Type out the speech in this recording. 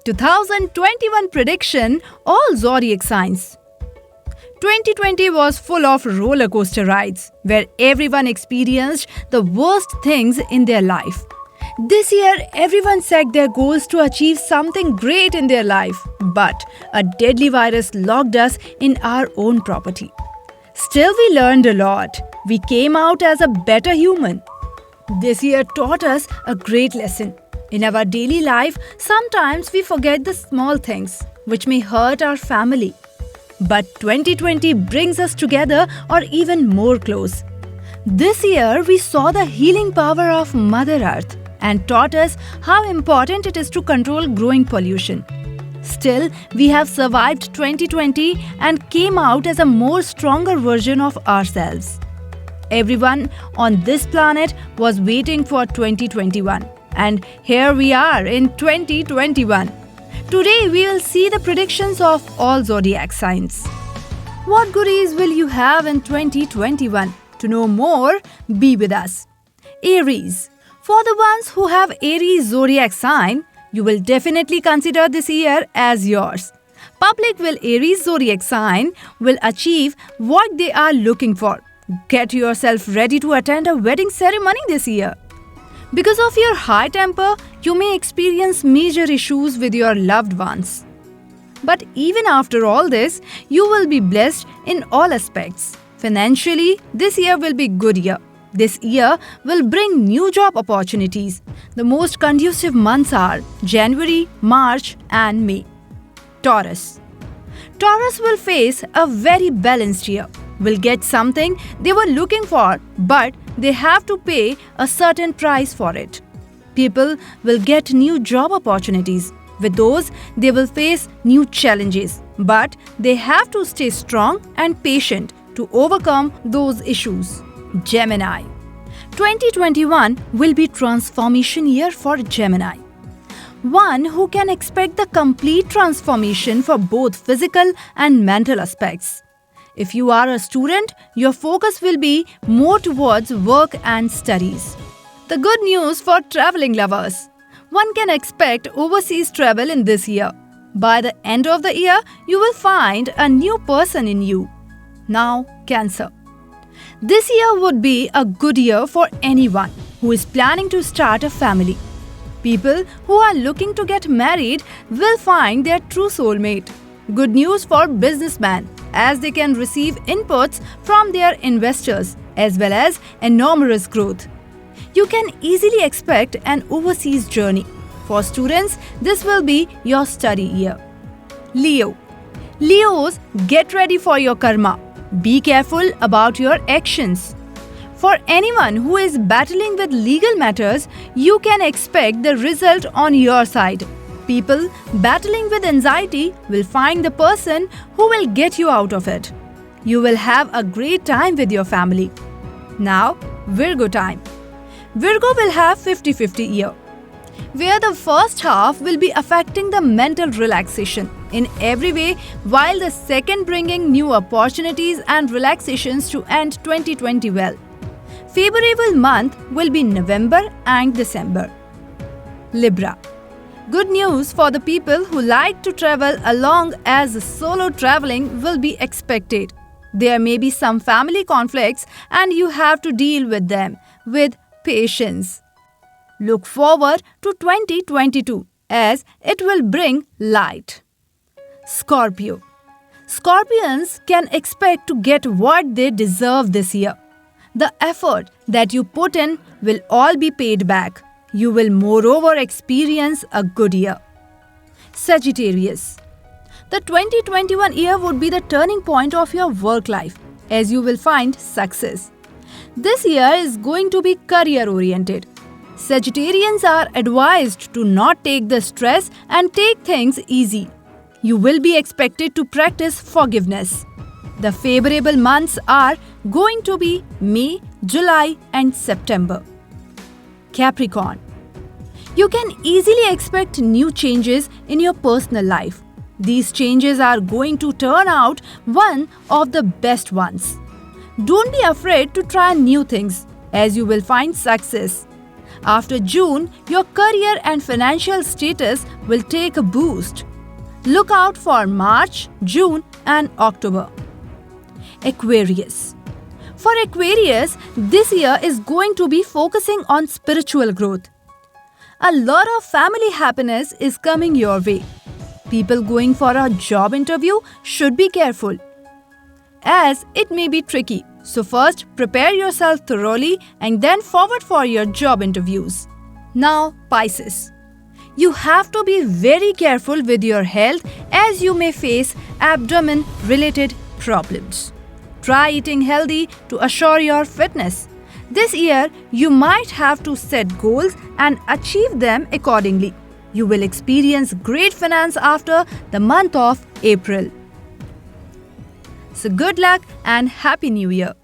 2021 prediction, all zodiac signs. 2020 was full of roller coaster rides where everyone experienced the worst things in their life. This year, everyone set their goals to achieve something great in their life, but a deadly virus locked us in our own property. Still, we learned a lot. We came out as a better human. This year taught us a great lesson. In our daily life, sometimes we forget the small things which may hurt our family. But 2020 brings us together or even more close. This year, we saw the healing power of Mother Earth and taught us how important it is to control growing pollution. Still, we have survived 2020 and came out as a more stronger version of ourselves. Everyone on this planet was waiting for 2021, and here we are in 2021. Today we will see the predictions of all zodiac signs. What goodies will you have in 2021? To know more, be with us. Aries. For the ones who have Aries zodiac sign, you will definitely consider this year as yours. Public will Aries zodiac sign will achieve what they are looking for. Get yourself ready to attend a wedding ceremony this year. Because of your high temper, you may experience major issues with your loved ones. But even after all this, you will be blessed in all aspects. Financially, this year will be good year. This year will bring new job opportunities. The most conducive months are January, March and May. Taurus. Taurus will face a very balanced year. Will get something they were looking for, but they have to pay a certain price for it. People will get new job opportunities. With those, they will face new challenges, but they have to stay strong and patient to overcome those issues. Gemini. 2021 will be transformation year for Gemini. One who can expect the complete transformation for both physical and mental aspects. If you are a student, your focus will be more towards work and studies. The good news for traveling lovers. One can expect overseas travel in this year. By the end of the year, you will find a new person in you. Now, Cancer. This year would be a good year for anyone who is planning to start a family. People who are looking to get married will find their true soulmate. Good news for businessmen, as they can receive inputs from their investors as well as enormous growth. You can easily expect an overseas journey. For students, this will be your study year. Leo. Leos, get ready for your karma. Be careful about your actions. For anyone who is battling with legal matters, you can expect the result on your side. People battling with anxiety will find the person who will get you out of it. You will have a great time with your family. Now, Virgo time. Virgo will have 50-50 year, where the first half will be affecting the mental relaxation in every way, while the second bringing new opportunities and relaxations to end 2020 well. Favorable month will be November and December. Libra. Good news for the people who like to travel along, as solo traveling will be expected. There may be some family conflicts and you have to deal with them with patience. Look forward to 2022 as it will bring light. Scorpio. Scorpions can expect to get what they deserve this year. The effort that you put in will all be paid back. You will moreover experience a good year. Sagittarius. The 2021 year would be the turning point of your work life, as you will find success. This year is going to be career oriented. Sagittarians are advised to not take the stress and take things easy. You will be expected to practice forgiveness. The favorable months are going to be May, July and September. Capricorn. You can easily expect new changes in your personal life. These changes are going to turn out one of the best ones. Don't be afraid to try new things, as you will find success. After June, your career and financial status will take a boost. Look out for March, June, and October. Aquarius. For Aquarius, this year is going to be focusing on spiritual growth. A lot of family happiness is coming your way. People going for a job interview should be careful, as it may be tricky. So first, prepare yourself thoroughly and then forward for your job interviews. Now, Pisces. You have to be very careful with your health as you may face abdomen-related problems. Try eating healthy to assure your fitness. This year, you might have to set goals and achieve them accordingly. You will experience great finance after the month of April. So good luck and Happy New Year!